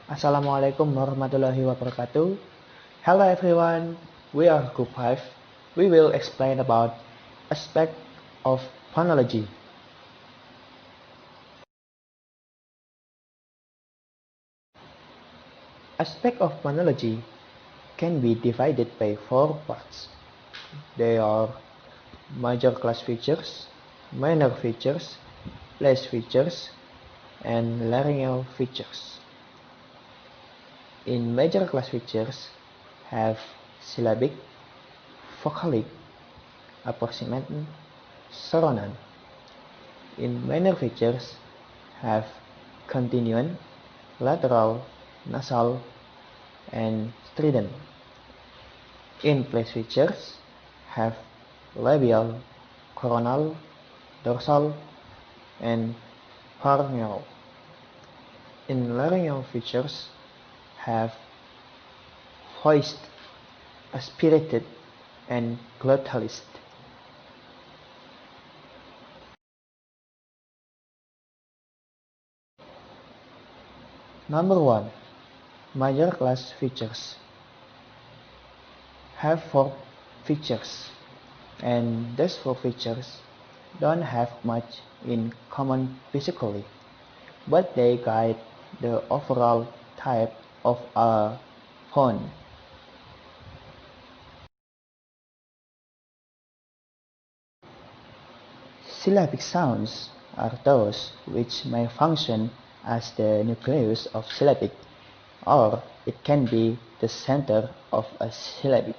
Assalamualaikum warahmatullahi wabarakatuh. Hello everyone, we are group 5. We will explain about aspect of phonology. Aspect of phonology can be divided by 4 parts. They are major class features, minor features, place features, and laryngeal features. In major class features have syllabic, vocalic, approximant, surroundant. In minor features have continuant, lateral, nasal, and strident. In place features have labial, coronal, dorsal, and pharyngeal. In laryngeal features have voiced, aspirated, and glottalist. Number 1. Major class features have 4 features, and these 4 features don't have much in common physically, but they guide the overall type of a phone. Syllabic sounds are those which may function as the nucleus of syllabic, or it can be the center of a syllabic.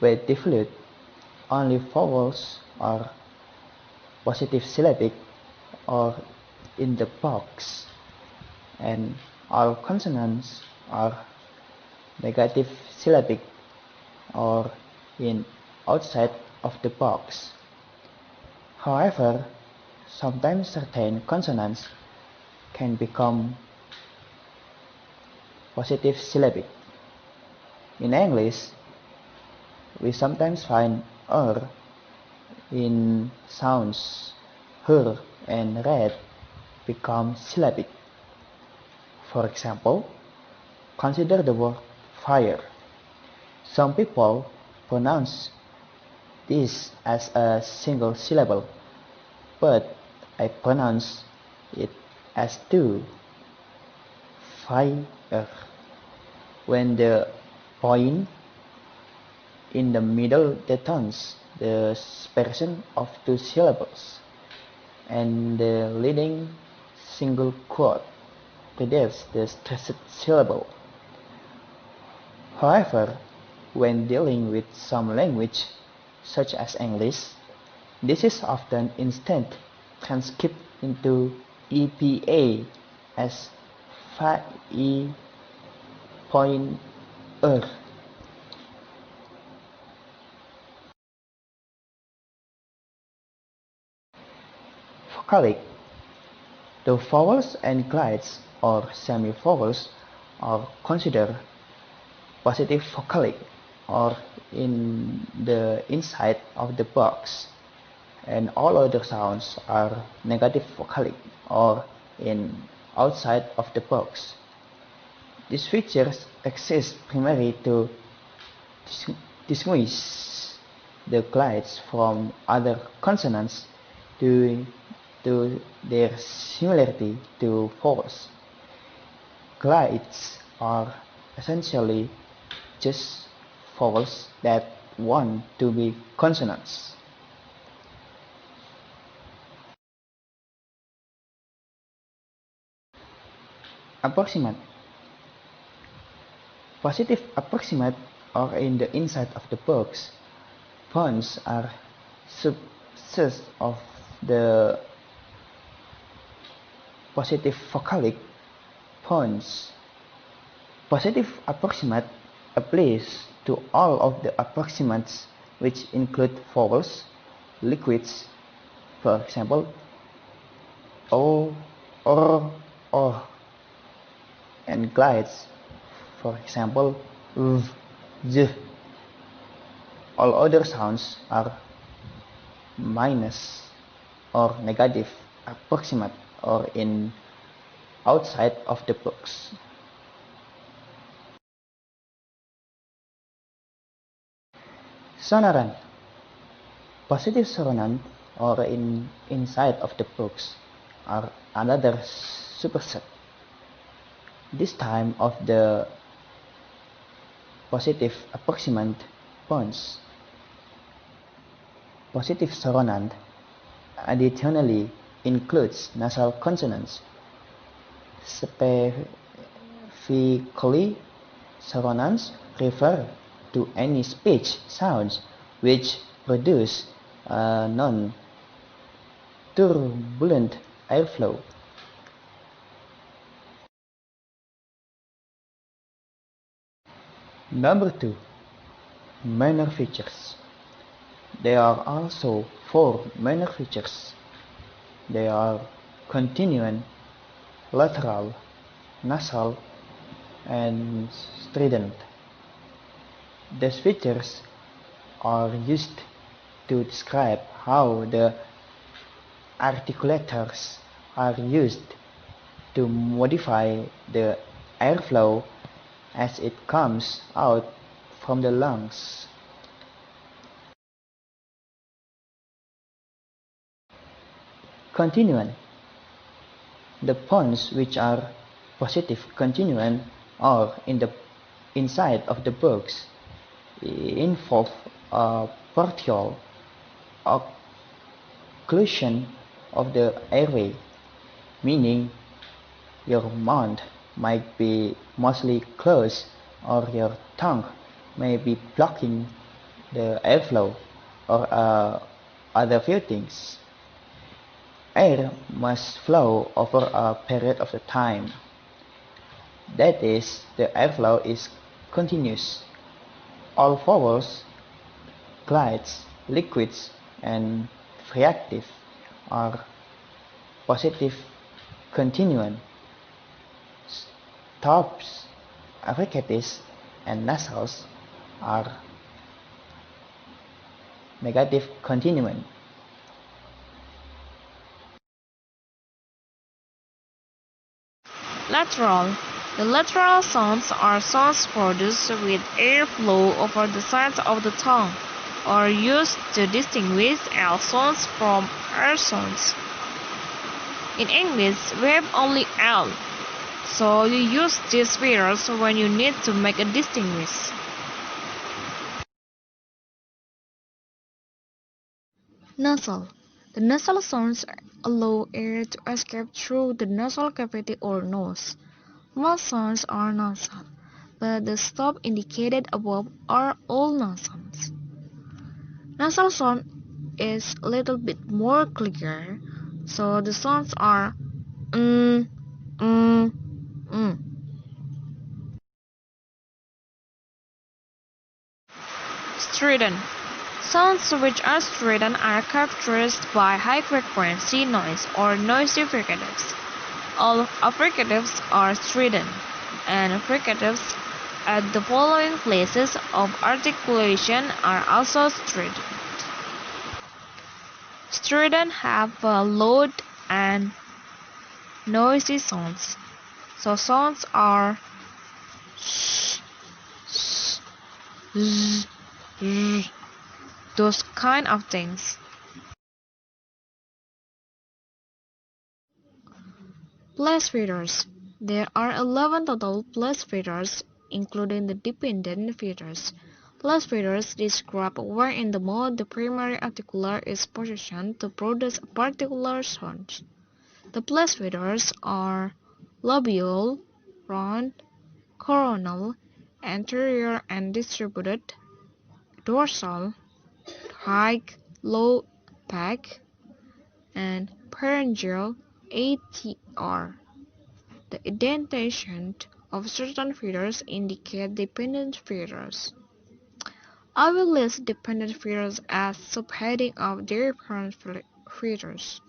With devolute, only vowels are positive syllabic or in the box, and all consonants are negative syllabic or in outside of the box. However, sometimes certain consonants can become positive syllabic. In English, we sometimes find in sounds her and red become syllabic. For example, consider the word fire. Some people pronounce this as a single syllable, but I pronounce it as two, fire. When the point in the middle denotes the separation of two syllables, and the leading single quote precedes the stressed syllable. However, when dealing with some language, such as English, this is often instead transcribed into EPA as FI point Vocalic. The vowels and glides or semi-vowels are considered positive vocalic or in the inside of the box, and all other sounds are negative vocalic or in outside of the box. These features exist primarily to distinguish the glides from other consonants due to their similarity to vowels. Glides are essentially just vowels that want to be consonants. Approximate. Positive approximate or in the inside of the box, phones are subsets of the positive vocalic phones. Positive approximate applies to all of the approximates which include vowels, liquids, for example, o, or, and glides, for example, v, z. All other sounds are minus or negative approximate or in outside of the box. Sonorant. Positive sonorant or inside of the box are another superset, this time of the positive approximant points. Positive sonorant additionally includes nasal consonants. Specifically, sonorants refer to any speech sounds which produce a non-turbulent airflow. Number 2. Minor features. There are also 4 minor features. They are continuant, lateral, nasal, and strident. These features are used to describe how the articulators are used to modify the airflow as it comes out from the lungs. Continuant. The points which are positive continuant or in the inside of the box involve a partial occlusion of the airway, meaning your mouth might be mostly closed or your tongue may be blocking the airflow or other few things. Air must flow over a period of the time. That is, the airflow is continuous. All vowels, glides, liquids, and reactive are positive continuant. Stops, affricates, and nasals are negative continuant. Lateral. The lateral sounds are sounds produced with airflow over the sides of the tongue, or used to distinguish L sounds from R sounds. In English, we have only L, so you use these features when you need to make a distinguish. Nasal. The nasal sounds allow air to escape through the nasal cavity or nose. Most sounds are nasal, but the stop indicated above are all nasals. Nasal sound is a little bit more clear, so the sounds are mm, mm, mm. Strident. Sounds which are strident are characterized by high-frequency noise or noisy fricatives. All affricatives are strident, and fricatives at the following places of articulation are also strident. Strident have loud and noisy sounds, so sounds are sh, sh, z, z, those kind of things. Place feeders. There are 11 total place feeders, including the dependent feeders. Place feeders describe where in the mouth the primary articular is positioned to produce a particular sound. The place feeders are labial, round, coronal, anterior and distributed, dorsal, high, low, back, and pharyngeal ATR. The indentation of certain feeders indicate dependent feeders. I will list dependent feeders as subheading of different feeders.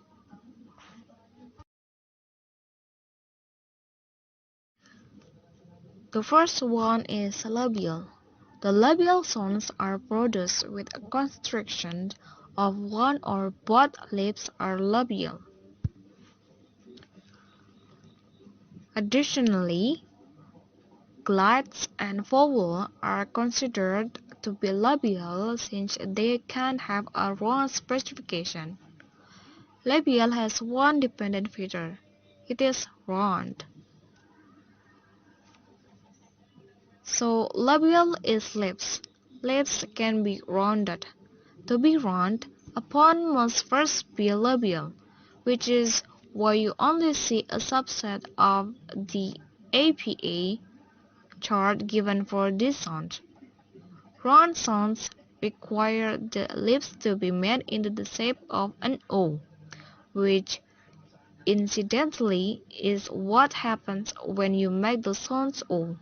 The first one is labial. The labial sounds are produced with a constriction of one or both lips are labial. Additionally, glides and vowels are considered to be labial since they can have a round specification. Labial has one dependent feature. It is round. So labial is lips. Lips can be rounded. To be round, a pun must first be labial, which is why you only see a subset of the APA chart given for this sound. Round sounds require the lips to be made into the shape of an O, which incidentally is what happens when you make the sound O.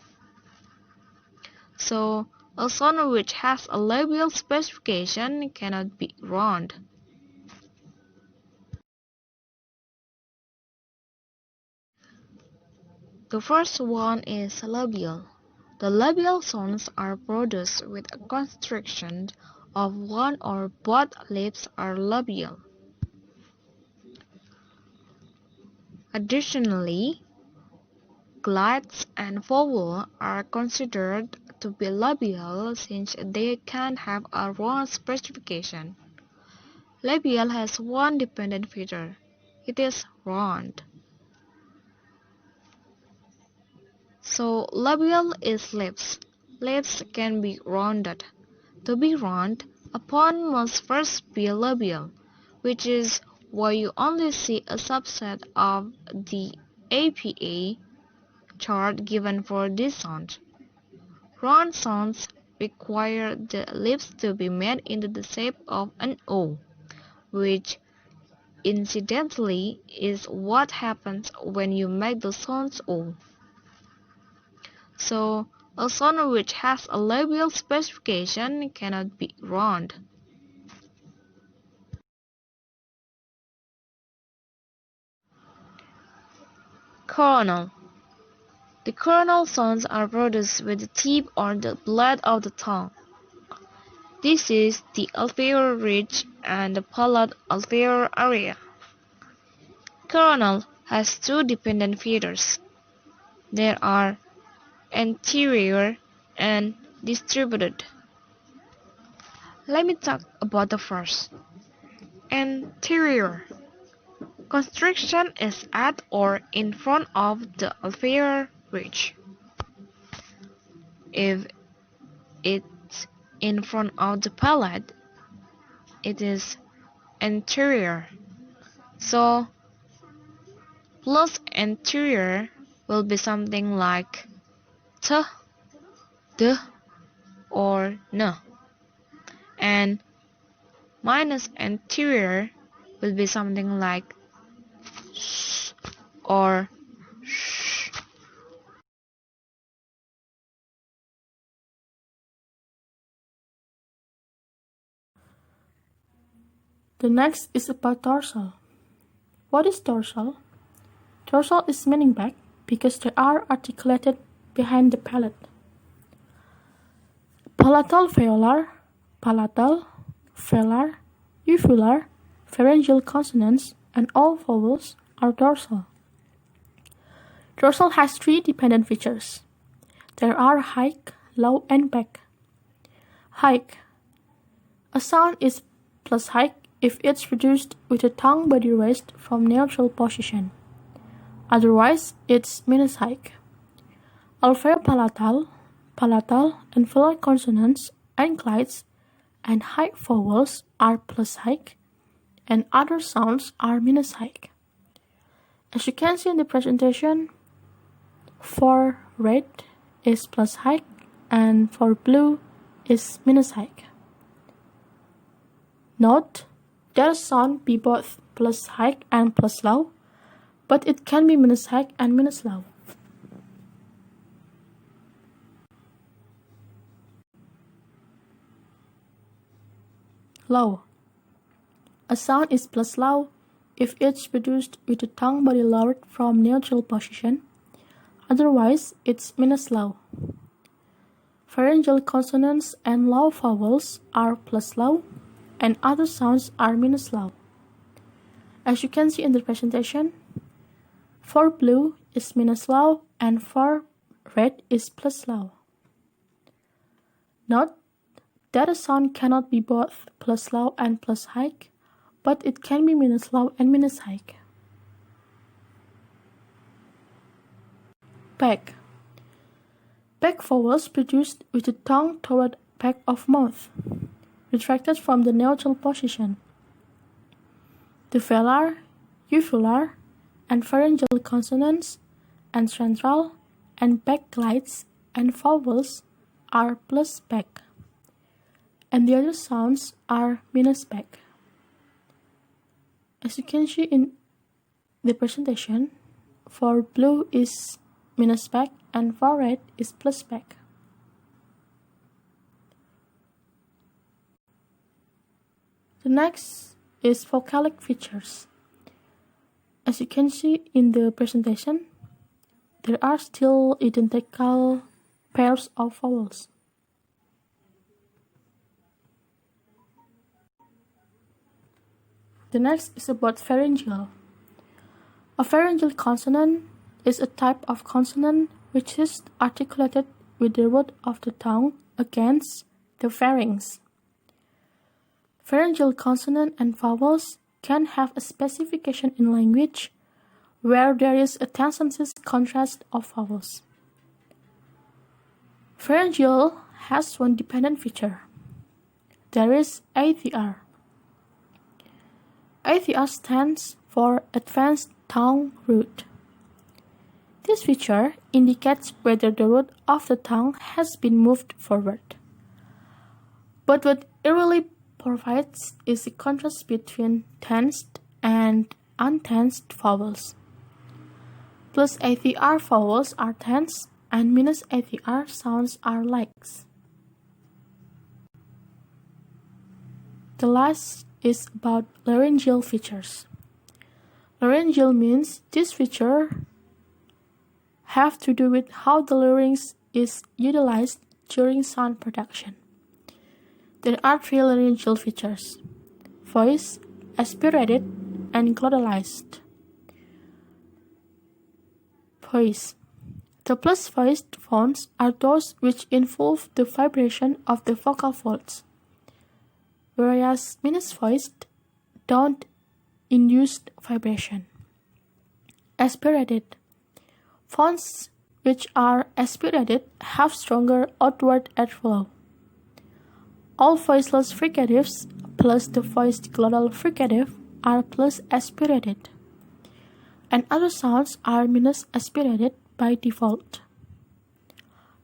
So, a sound which has a labial specification cannot be round. The first one is labial. The labial sounds are produced with a constriction of one or both lips are labial. Additionally, glides and vowels are considered to be labial since they can have a round specification. Labial has one dependent feature. It is round. So labial is lips. Lips can be rounded. To be round, a pun must first be labial, which is why you only see a subset of the APA chart given for this sound. Round sounds require the lips to be made into the shape of an O, which incidentally is what happens when you make the sound O. So, a sound which has a labial specification cannot be round. Coronal. The coronal sounds are produced with the tip or the blade of the tongue. This is the alveolar ridge and the palate alveolar area. Coronal has two dependent features. There are anterior and distributed. Let me talk about the first. Anterior. Constriction is at or in front of the alveolar ridge. If it's in front of the palate, it is anterior. So, plus anterior will be something like t, d, or n. And minus anterior will be something like s or sh. The next is about dorsal. What is dorsal? Dorsal is meaning back because they are articulated behind the palate. Palatal velar, palatal, velar, uvular, pharyngeal consonants, and all vowels are dorsal. Dorsal has three dependent features. There are high, low, and back. High. A sound is plus high if it's produced with the tongue body raised from neutral position. Otherwise, it's minus high. Alveopalatal, palatal, and velar consonants and glides and high vowels are plus high, and other sounds are minus high. As you can see in the presentation, for red is plus high and for blue is minus high. Note that a sound be both plus high and plus low, but it can be minus high and minus low. Low. A sound is plus low if it's produced with the tongue body lowered from neutral position. Otherwise, it's minus low. Pharyngeal consonants and low vowels are plus low, and other sounds are minus low. As you can see in the presentation, for blue is minus low and for red is plus low. Note that a sound cannot be both plus low and plus high, but it can be minus low and minus high. Back. Back vowels produced with the tongue toward back of mouth, retracted from the neutral position. The velar, uvular, and pharyngeal consonants, and central, and back glides and vowels are plus back, and the other sounds are minus back. As you can see in the presentation, for blue is minus back and for red is plus back. The next is vocalic features. As you can see in the presentation, there are still identical pairs of vowels. The next is about pharyngeal. A pharyngeal consonant is a type of consonant which is articulated with the root of the tongue against the pharynx. Pharyngeal consonant and vowels can have a specification in language where there is a tendency contrast of vowels. Pharyngeal has one dependent feature. There is ATR. ATR stands for Advanced Tongue Root. This feature indicates whether the root of the tongue has been moved forward. But what it really provides is a contrast between tensed and untensed vowels. Plus ATR vowels are tense and minus ATR sounds are lax. The last is about laryngeal features. Laryngeal means this feature have to do with how the larynx is utilized during sound production. There are three laryngeal features: voice, aspirated, and glottalized. Voice. The plus voiced phones are those which involve the vibration of the vocal folds, whereas minus voiced don't induce vibration. Aspirated. Phones which are aspirated have stronger outward airflow. All voiceless fricatives plus the voiced glottal fricative are plus aspirated, and other sounds are minus aspirated by default.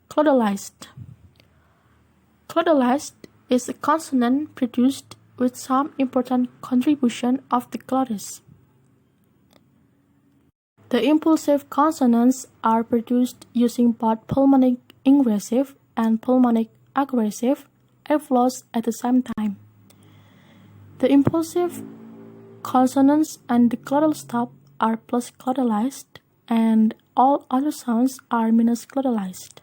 Glottalized. Glottalized is a consonant produced with some important contribution of the glottis. The impulsive consonants are produced using both pulmonic ingressive and pulmonic aggressive airflows at the same time. The impulsive consonants and the glottal stop are plus glottalized, and all other sounds are minus glottalized.